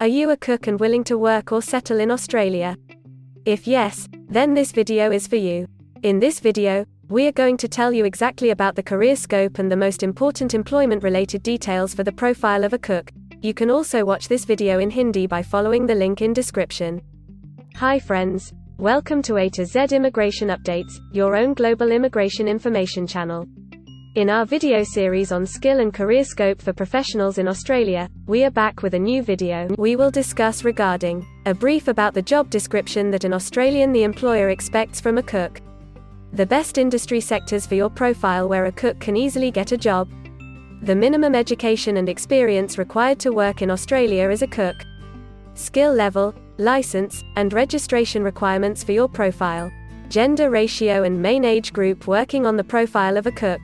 Are you a cook and willing to work or settle in Australia? If yes, then this video is for you. In this video, we are going to tell you exactly about the career scope and the most important employment-related details for the profile of a cook. You can also watch this video in Hindi by following the link in description. Hi friends, welcome to A to Z Immigration Updates, your own global immigration information channel. In our video series on skill and career scope for professionals in Australia, we are back with a new video. We will discuss regarding a brief about the job description that an Australian the employer expects from a cook, the best industry sectors for your profile where a cook can easily get a job, the minimum education and experience required to work in Australia as a cook, skill level, license, and registration requirements for your profile, gender ratio and main age group working on the profile of a cook,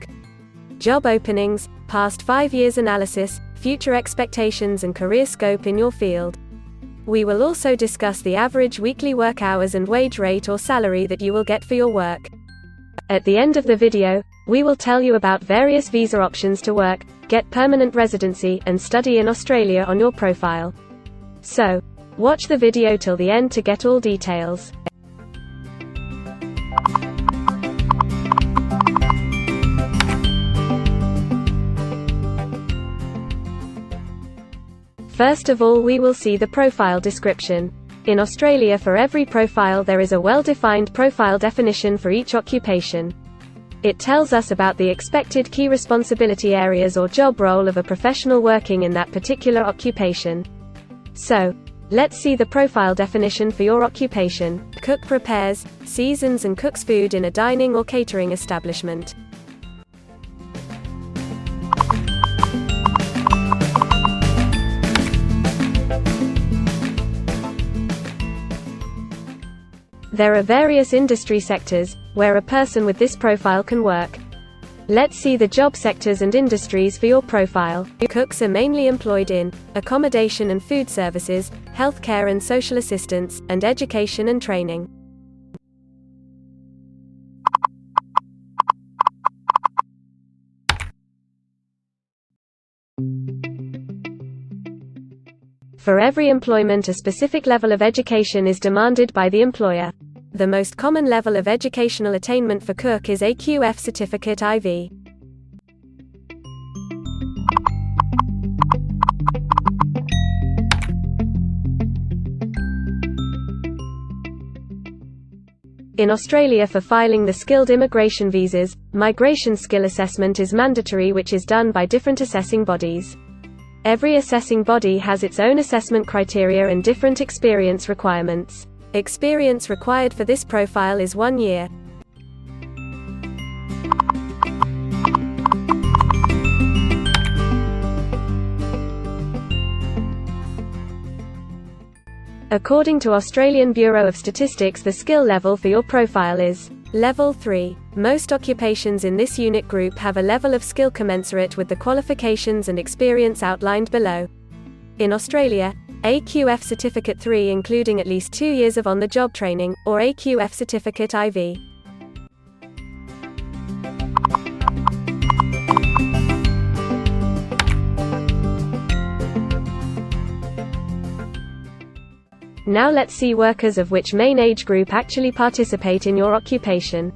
job openings, past 5 years analysis, future expectations and career scope in your field. We will also discuss the average weekly work hours and wage rate or salary that you will get for your work. At the end of the video, we will tell you about various visa options to work, get permanent residency, and study in Australia on your profile. So, watch the video till the end to get all details. First of all, we will see the profile description. In Australia, for every profile there is a well-defined profile definition for each occupation. It tells us about the expected key responsibility areas or job role of a professional working in that particular occupation. So, let's see the profile definition for your occupation. Cook prepares, seasons and cooks food in a dining or catering establishment. There are various industry sectors where a person with this profile can work. Let's see the job sectors and industries for your profile. Cooks are mainly employed in accommodation and food services, healthcare and social assistance, and education and training. For every employment, a specific level of education is demanded by the employer. The most common level of educational attainment for cook is AQF certificate IV. In Australia, for filing the skilled immigration visas, migration skill assessment is mandatory, which is done by different assessing bodies. Every assessing body has its own assessment criteria and different experience requirements. Experience required for this profile is 1 year. According to Australian Bureau of Statistics, the skill level for your profile is Level 3. Most occupations in this unit group have a level of skill commensurate with the qualifications and experience outlined below. In Australia, AQF Certificate 3 including at least 2 years of on-the-job training, or AQF Certificate IV. Now let's see workers of which main age group actually participate in your occupation.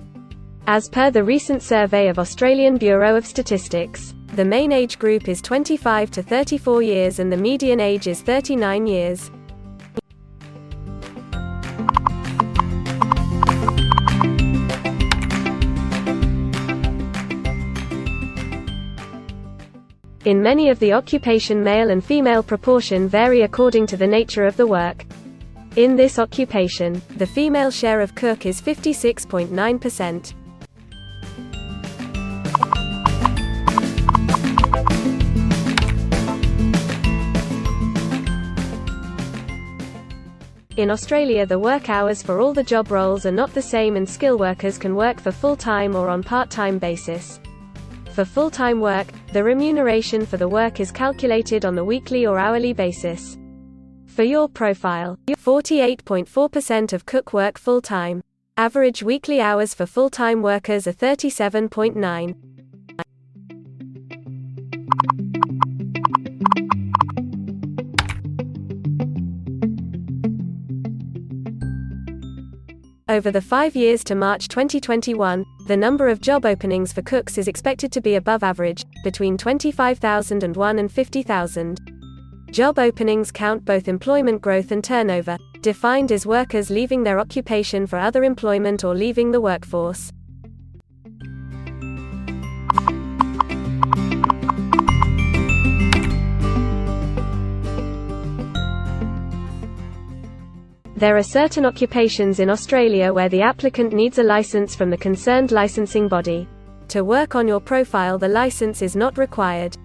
As per the recent survey of Australian Bureau of Statistics, the main age group is 25 to 34 years and the median age is 39 years. In many of the occupation, male and female proportion vary according to the nature of the work. In this occupation, the female share of cook is 56.9%. In Australia, the work hours for all the job roles are not the same and skill workers can work for full-time or on part-time basis. For full-time work, the remuneration for the work is calculated on the weekly or hourly basis. For your profile, 48.4% of cook work full-time. Average weekly hours for full-time workers are 37.9. Over the 5 years to March 2021, the number of job openings for cooks is expected to be above average, between 25,001 and 50,000. Job openings count both employment growth and turnover, defined as workers leaving their occupation for other employment or leaving the workforce. There are certain occupations in Australia where the applicant needs a license from the concerned licensing body. To work on your profile, the license is not required.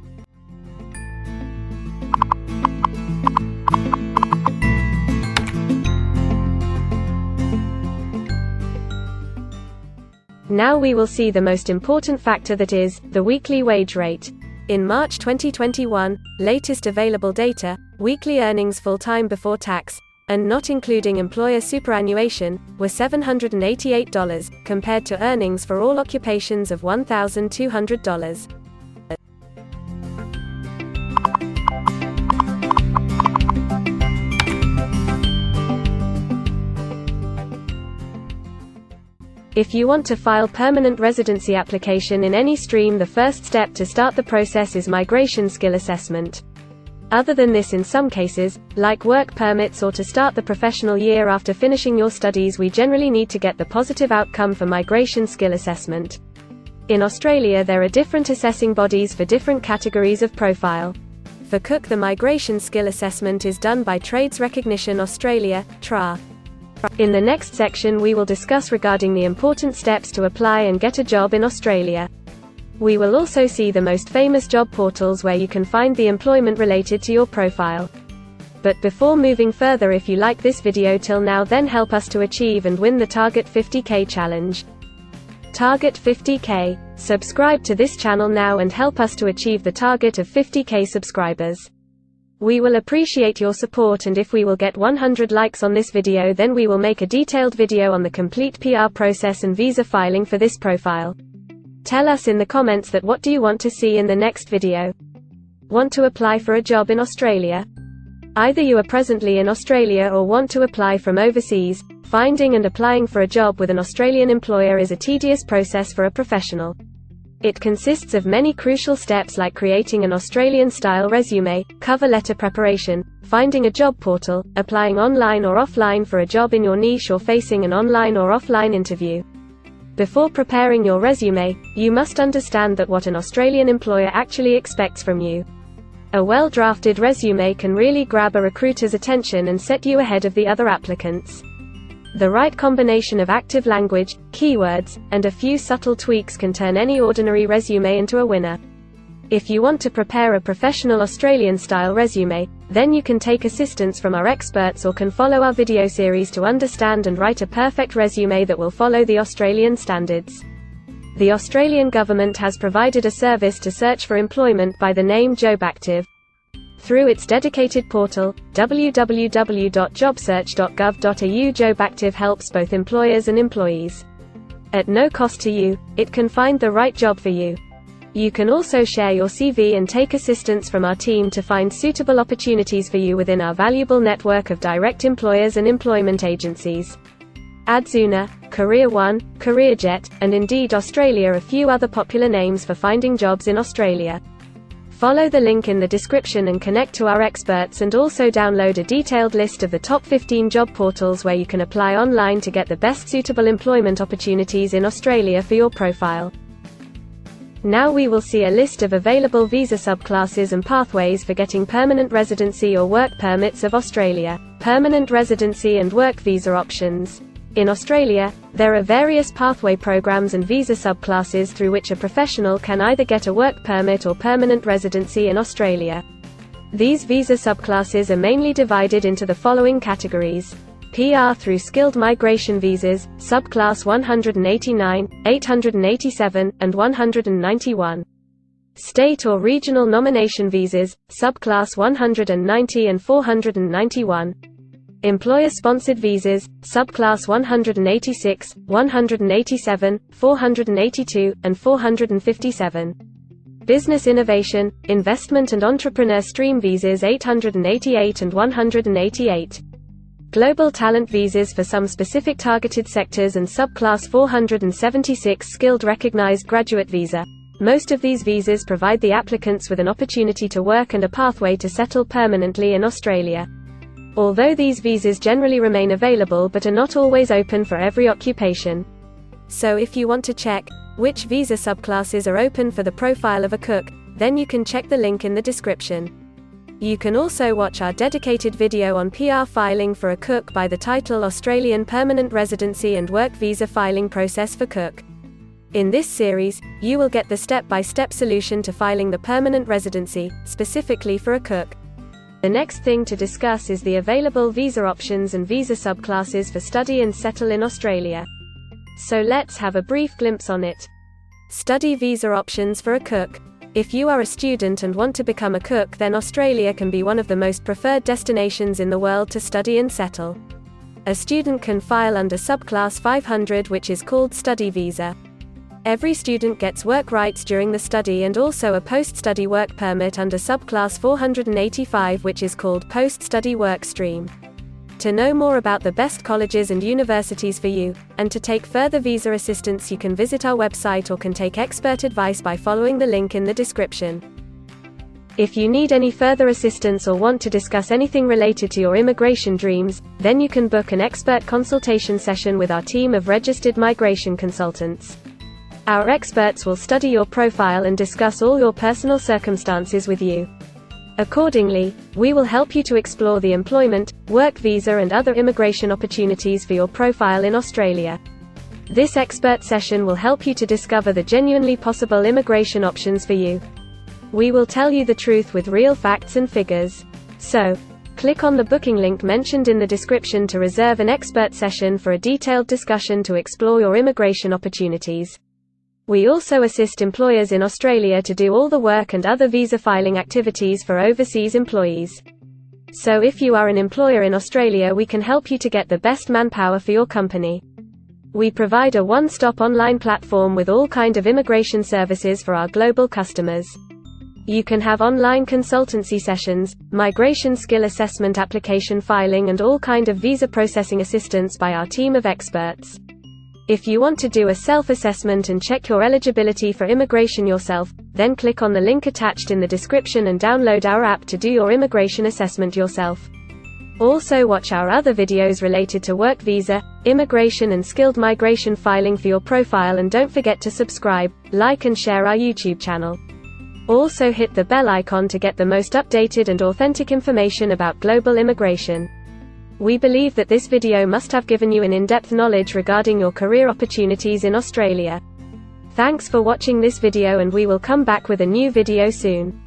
Now we will see the most important factor, that is, the weekly wage rate. In March 2021, latest available data, weekly earnings full-time before tax, and not including employer superannuation, were $788, compared to earnings for all occupations of $1,200. If you want to file permanent residency application in any stream, the first step to start the process is migration skill assessment. Other than this, in some cases, like work permits or to start the professional year after finishing your studies, we generally need to get the positive outcome for migration skill assessment. In Australia, there are different assessing bodies for different categories of profile. For cook, the migration skill assessment is done by Trades Recognition Australia, TRA. In the next section, we will discuss regarding the important steps to apply and get a job in Australia. We will also see the most famous job portals where you can find the employment related to your profile. But before moving further, if you like this video till now, then help us to achieve and win the Target 50K challenge. Target 50K. Subscribe to this channel now and help us to achieve the target of 50K subscribers. We will appreciate your support, and if we will get 100 likes on this video, then we will make a detailed video on the complete PR process and visa filing for this profile. Tell us in the comments that what do you want to see in the next video. Want to apply for a job in Australia? Either you are presently in Australia or want to apply from overseas. Finding and applying for a job with an Australian employer is a tedious process for a professional. It consists of many crucial steps like creating an Australian-style resume, cover letter preparation, finding a job portal, applying online or offline for a job in your niche, or facing an online or offline interview. Before preparing your resume, you must understand that what an Australian employer actually expects from you. A well-drafted resume can really grab a recruiter's attention and set you ahead of the other applicants. The right combination of active language, keywords, and a few subtle tweaks can turn any ordinary resume into a winner. If you want to prepare a professional Australian-style resume, then you can take assistance from our experts or can follow our video series to understand and write a perfect resume that will follow the Australian standards. The Australian government has provided a service to search for employment by the name JobActive. Through its dedicated portal, www.jobsearch.gov.au, JobActive helps both employers and employees. At no cost to you, it can find the right job for you. You can also share your CV and take assistance from our team to find suitable opportunities for you within our valuable network of direct employers and employment agencies. Adzuna, Career One, CareerJet, and Indeed Australia are a few other popular names for finding jobs in Australia. Follow the link in the description and connect to our experts, and also download a detailed list of the top 15 job portals where you can apply online to get the best suitable employment opportunities in Australia for your profile. Now we will see a list of available visa subclasses and pathways for getting permanent residency or work permits of Australia. Permanent residency and work visa options. In Australia, there are various pathway programs and visa subclasses through which a professional can either get a work permit or permanent residency in Australia. These visa subclasses are mainly divided into the following categories: PR through skilled migration visas, subclass 189, 887, and 191. State or regional nomination visas, subclass 190 and 491. Employer-sponsored visas, subclass 186, 187, 482, and 457. Business innovation, investment and entrepreneur stream visas 888 and 188. Global talent visas for some specific targeted sectors and subclass 476 skilled recognized graduate visa. Most of these visas provide the applicants with an opportunity to work and a pathway to settle permanently in Australia. Although these visas generally remain available but are not always open for every occupation. So if you want to check which visa subclasses are open for the profile of a cook, then you can check the link in the description. You can also watch our dedicated video on PR filing for a cook by the title Australian Permanent Residency and Work Visa Filing Process for Cook. In this series, you will get the step-by-step solution to filing the permanent residency, specifically for a cook. The next thing to discuss is the available visa options and visa subclasses for study and settle in Australia. So let's have a brief glimpse on it. Study visa options for a cook. If you are a student and want to become a cook, then Australia can be one of the most preferred destinations in the world to study and settle. A student can file under subclass 500, which is called study visa. Every student gets work rights during the study and also a post-study work permit under subclass 485, which is called post-study work stream. To know more about the best colleges and universities for you, and to take further visa assistance, you can visit our website or can take expert advice by following the link in the description. If you need any further assistance or want to discuss anything related to your immigration dreams, then you can book an expert consultation session with our team of registered migration consultants. Our experts will study your profile and discuss all your personal circumstances with you. Accordingly, we will help you to explore the employment, work visa and other immigration opportunities for your profile in Australia. This expert session will help you to discover the genuinely possible immigration options for you. We will tell you the truth with real facts and figures. So, click on the booking link mentioned in the description to reserve an expert session for a detailed discussion to explore your immigration opportunities. We also assist employers in Australia to do all the work and other visa filing activities for overseas employees. So if you are an employer in Australia, we can help you to get the best manpower for your company. We provide a one-stop online platform with all kinds of immigration services for our global customers. You can have online consultancy sessions, migration skill assessment, application filing and all kinds of visa processing assistance by our team of experts. If you want to do a self-assessment and check your eligibility for immigration yourself, then click on the link attached in the description and download our app to do your immigration assessment yourself. Also watch our other videos related to work visa, immigration and skilled migration filing for your profile, and don't forget to subscribe, like and share our YouTube channel. Also hit the bell icon to get the most updated and authentic information about global immigration. We believe that this video must have given you an in-depth knowledge regarding your career opportunities in Australia. Thanks for watching this video, and we will come back with a new video soon.